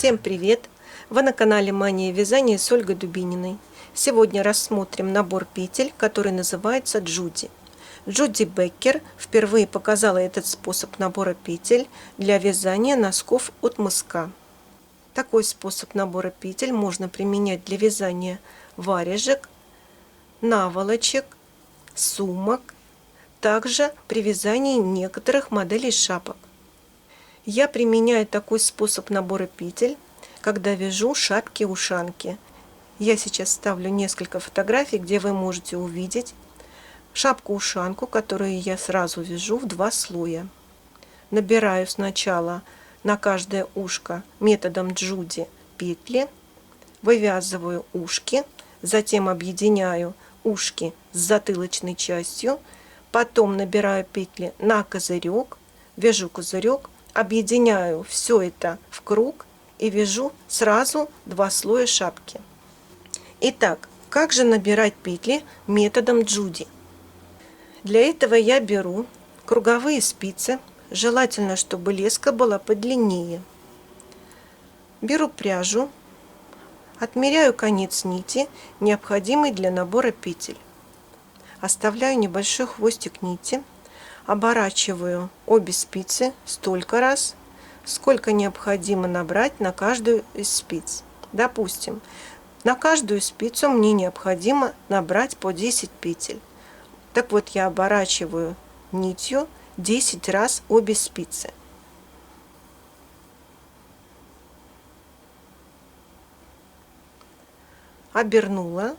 Всем привет! Вы на канале Мания вязания с Ольгой Дубининой. Сегодня рассмотрим набор петель, который называется Джуди. Джуди Беккер впервые показала этот способ набора петель для вязания носков от мыска. Такой способ набора петель можно применять для вязания варежек, наволочек, сумок, также при вязании некоторых моделей шапок. Я применяю такой способ набора петель, когда вяжу шапки-ушанки. Я сейчас ставлю несколько фотографий, где вы можете увидеть шапку-ушанку, которую я сразу вяжу в 2 слоя. Набираю сначала на каждое ушко методом Джуди петли, вывязываю ушки, затем объединяю ушки с затылочной частью, потом набираю петли на козырек, вяжу козырек, объединяю все это в круг и вяжу сразу 2 слоя шапки. Итак, как же набирать петли методом Джуди? Для этого я беру круговые спицы, желательно, чтобы леска была подлиннее. Беру пряжу, отмеряю конец нити, необходимый для набора петель. Оставляю небольшой хвостик нити, оборачиваю обе спицы столько раз, сколько необходимо набрать на каждую из спиц. Допустим, на каждую спицу мне необходимо набрать по 10 петель. Так вот, я оборачиваю нитью 10 раз обе спицы. Обернула.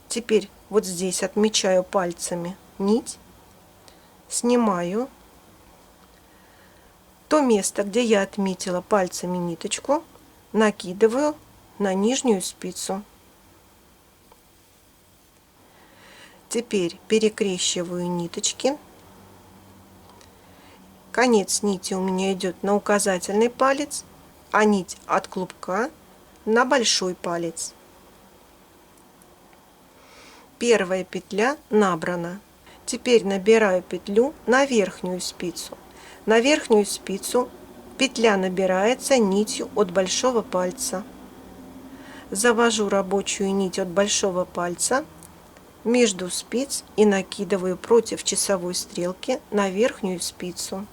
Теперь вот здесь отмечаю пальцами нить. Снимаю то место, где я отметила пальцами ниточку, накидываю на нижнюю спицу. Теперь перекрещиваю ниточки. Конец нити у меня идет на указательный палец, а нить от клубка на большой палец. Первая петля набрана. Теперь набираю петлю на верхнюю спицу. На верхнюю спицу петля набирается нитью от большого пальца. Завожу рабочую нить от большого пальца между спиц и накидываю против часовой стрелки на верхнюю спицу.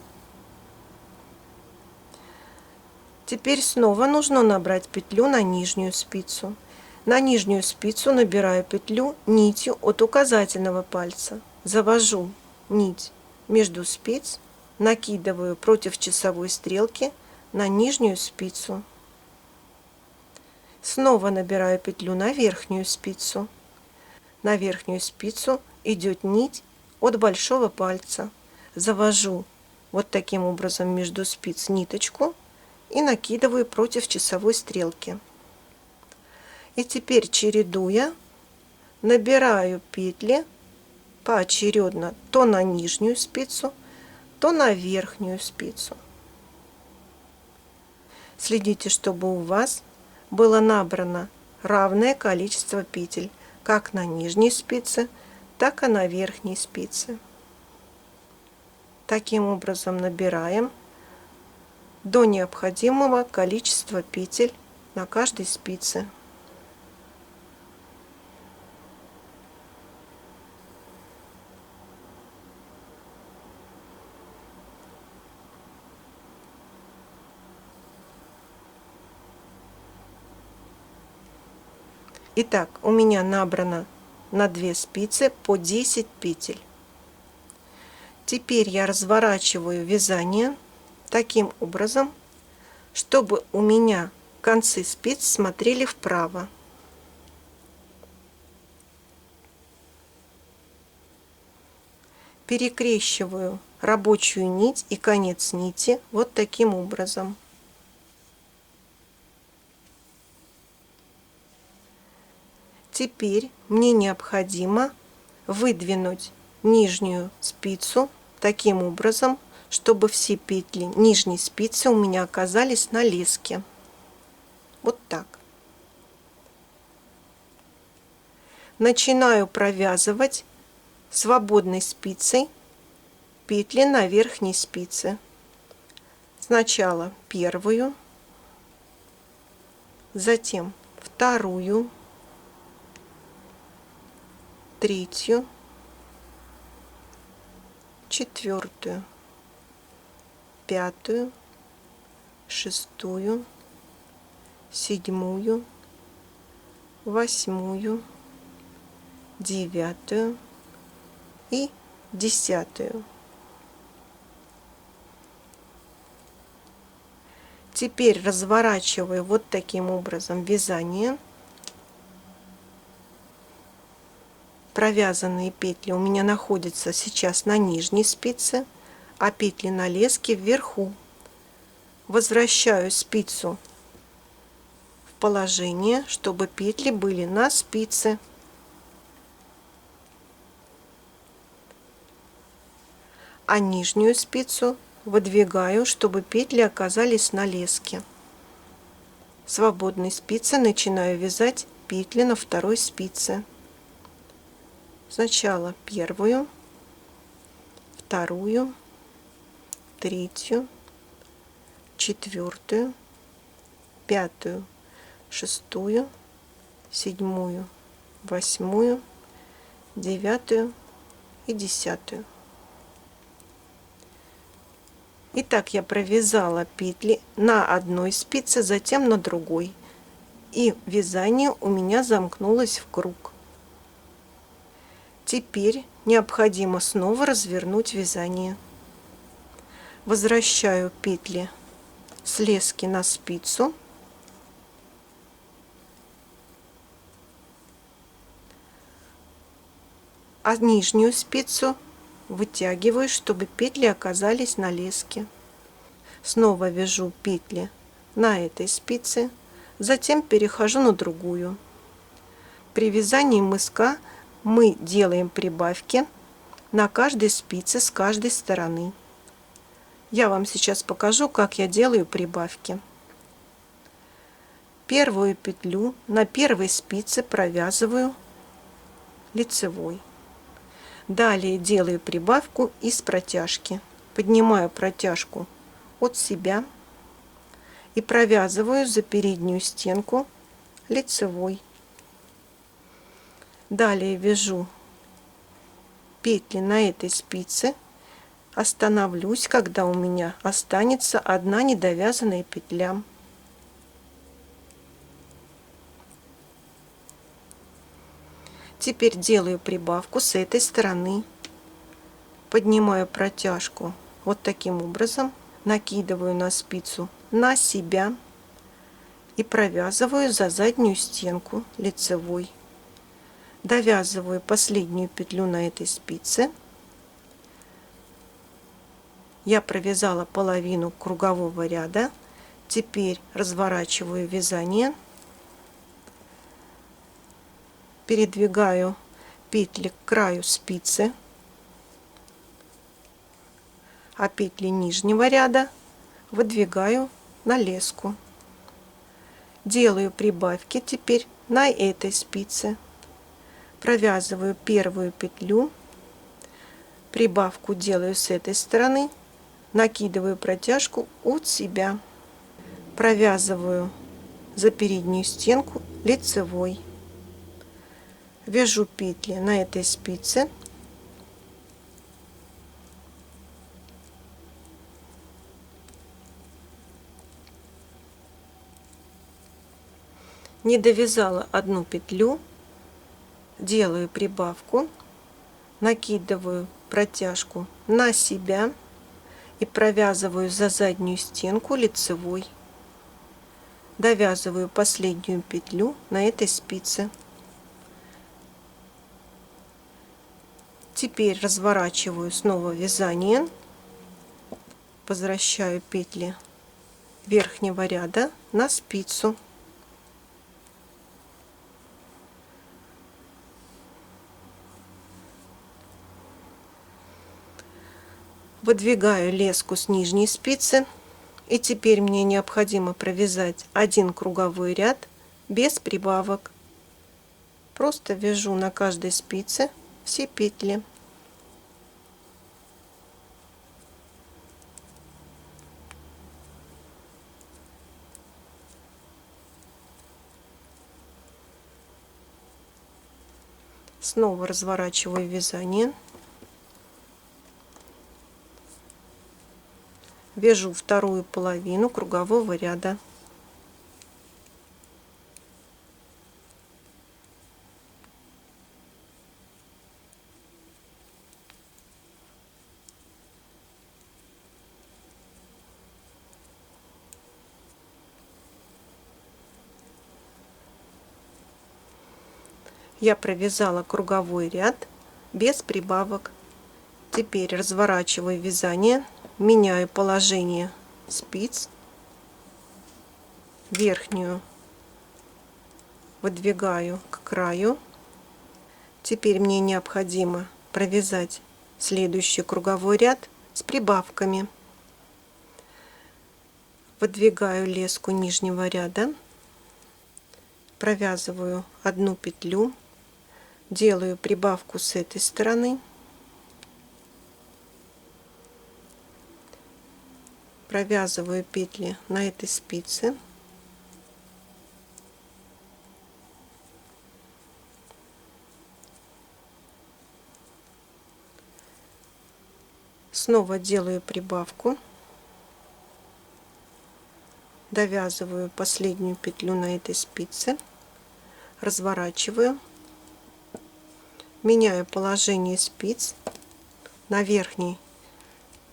Теперь снова нужно набрать петлю на нижнюю спицу. На нижнюю спицу набираю петлю нитью от указательного пальца. Завожу нить между спиц, накидываю против часовой стрелки на нижнюю спицу. Снова набираю петлю на верхнюю спицу. На верхнюю спицу идет нить от большого пальца. Завожу вот таким образом между спиц ниточку и накидываю против часовой стрелки. И теперь, чередуя, набираю петли поочередно то на нижнюю спицу, то на верхнюю спицу. Следите, чтобы у вас было набрано равное количество петель как на нижней спице, так и на верхней спице. Таким образом набираем до необходимого количества петель на каждой спице. Итак, у меня набрано на 2 спицы по 10 петель. Теперь я разворачиваю вязание таким образом, чтобы у меня концы спиц смотрели вправо. Перекрещиваю рабочую нить и конец нити вот таким образом. Теперь мне необходимо выдвинуть нижнюю спицу таким образом, чтобы все петли нижней спицы у меня оказались на леске. Вот так. Начинаю провязывать свободной спицей петли на верхней спице. Сначала первую, затем вторую, третью, четвертую, пятую, шестую, седьмую, восьмую, девятую и десятую. Теперь разворачиваю вот таким образом вязание. Провязанные петли у меня находятся сейчас на нижней спице, а петли на леске вверху. Возвращаю спицу в положение, чтобы петли были на спице. А нижнюю спицу выдвигаю, чтобы петли оказались на леске. Свободной спицей начинаю вязать петли на второй спице. Сначала первую, вторую, третью, четвертую, пятую, шестую, седьмую, восьмую, девятую и десятую. Итак, я провязала петли на одной спице, затем на другой, и вязание у меня замкнулось в круг. Теперь необходимо снова развернуть вязание. Возвращаю петли с лески на спицу. А нижнюю спицу вытягиваю, чтобы петли оказались на леске. Снова вяжу петли на этой спице, затем перехожу на другую. При вязании мыска мы делаем прибавки на каждой спице с каждой стороны. Я вам сейчас покажу, как я делаю прибавки. Первую петлю на первой спице провязываю лицевой. Далее делаю прибавку из протяжки. Поднимаю протяжку от себя и провязываю за переднюю стенку лицевой. Далее вяжу петли на этой спице, остановлюсь, когда у меня останется одна недовязанная петля. Теперь делаю прибавку с этой стороны. Поднимаю протяжку вот таким образом, накидываю на спицу на себя и провязываю за заднюю стенку лицевой. Довязываю последнюю петлю на этой спице. Я провязала половину кругового ряда. Теперь разворачиваю вязание, передвигаю петли к краю спицы, а петли нижнего ряда выдвигаю на леску. Делаю прибавки теперь на этой спице. Провязываю первую петлю, прибавку делаю с этой стороны, накидываю протяжку от себя, провязываю за переднюю стенку лицевой, вяжу петли на этой спице, не довязала одну петлю, делаю прибавку, накидываю протяжку на себя и провязываю за заднюю стенку лицевой. Довязываю последнюю петлю на этой спице. Теперь разворачиваю снова вязание, возвращаю петли верхнего ряда на спицу. Выдвигаю леску с нижней спицы, и теперь мне необходимо провязать один круговой ряд без прибавок. Просто вяжу на каждой спице все петли. Снова разворачиваю вязание. Вяжу вторую половину кругового ряда. Я провязала круговой ряд без прибавок. Теперь разворачиваю вязание, меняю положение спиц, верхнюю выдвигаю к краю. Теперь мне необходимо провязать следующий круговой ряд с прибавками. Выдвигаю леску нижнего ряда, провязываю одну петлю, делаю прибавку с этой стороны, провязываю петли на этой спице, снова делаю прибавку, довязываю последнюю петлю на этой спице, разворачиваю, меняю положение спиц, на верхней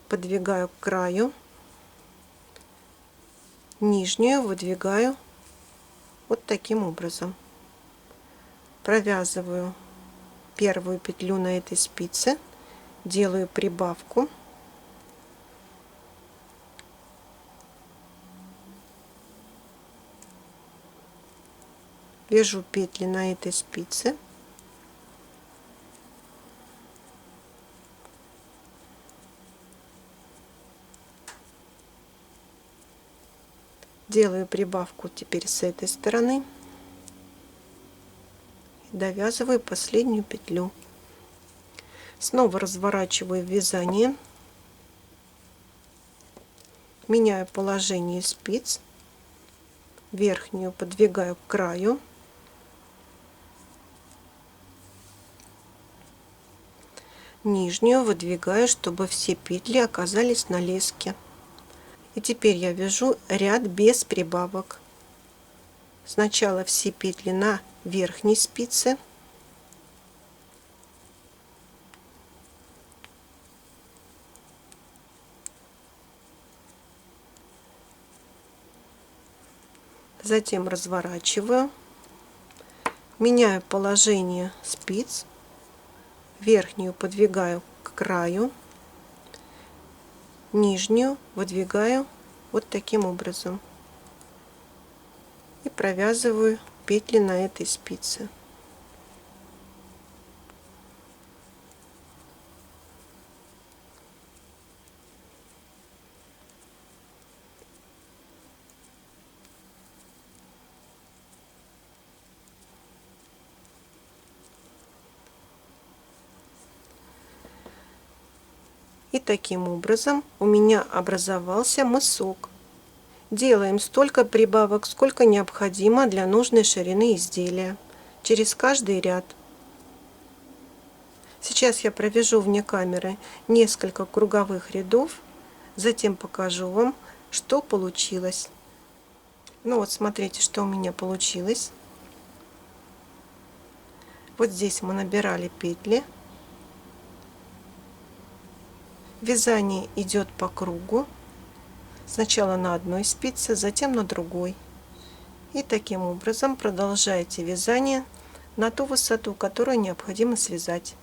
подвигаю к краю, нижнюю выдвигаю вот таким образом. Провязываю первую петлю на этой спице, делаю прибавку, вяжу петли на этой спице, делаю прибавку теперь с этой стороны, довязываю последнюю петлю, снова разворачиваю вязание, меняю положение спиц, верхнюю подвигаю к краю, нижнюю выдвигаю, чтобы все петли оказались на леске. И теперь я вяжу ряд без прибавок. Сначала все петли на верхней спице, затем разворачиваю, меняю положение спиц, верхнюю подвигаю к краю, нижнюю выдвигаю вот таким образом и провязываю петли на этой спице. И таким образом у меня образовался мысок. Делаем столько прибавок, сколько необходимо для нужной ширины изделия, через каждый ряд. Сейчас я провяжу вне камеры несколько круговых рядов, затем покажу вам, что получилось. Ну вот смотрите, что у меня получилось. Вот здесь мы набирали петли. Вязание идет по кругу. Сначала на одной спице, затем на другой. И таким образом продолжаете вязание на ту высоту, которую необходимо связать.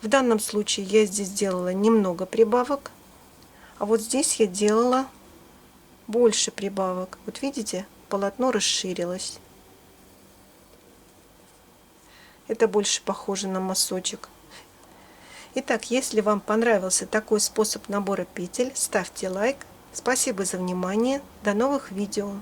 В данном случае я здесь делала немного прибавок, а вот здесь я делала больше прибавок. Вот видите, полотно расширилось. Это больше похоже на мазочек. Итак, если вам понравился такой способ набора петель, ставьте лайк. Спасибо за внимание. До новых видео.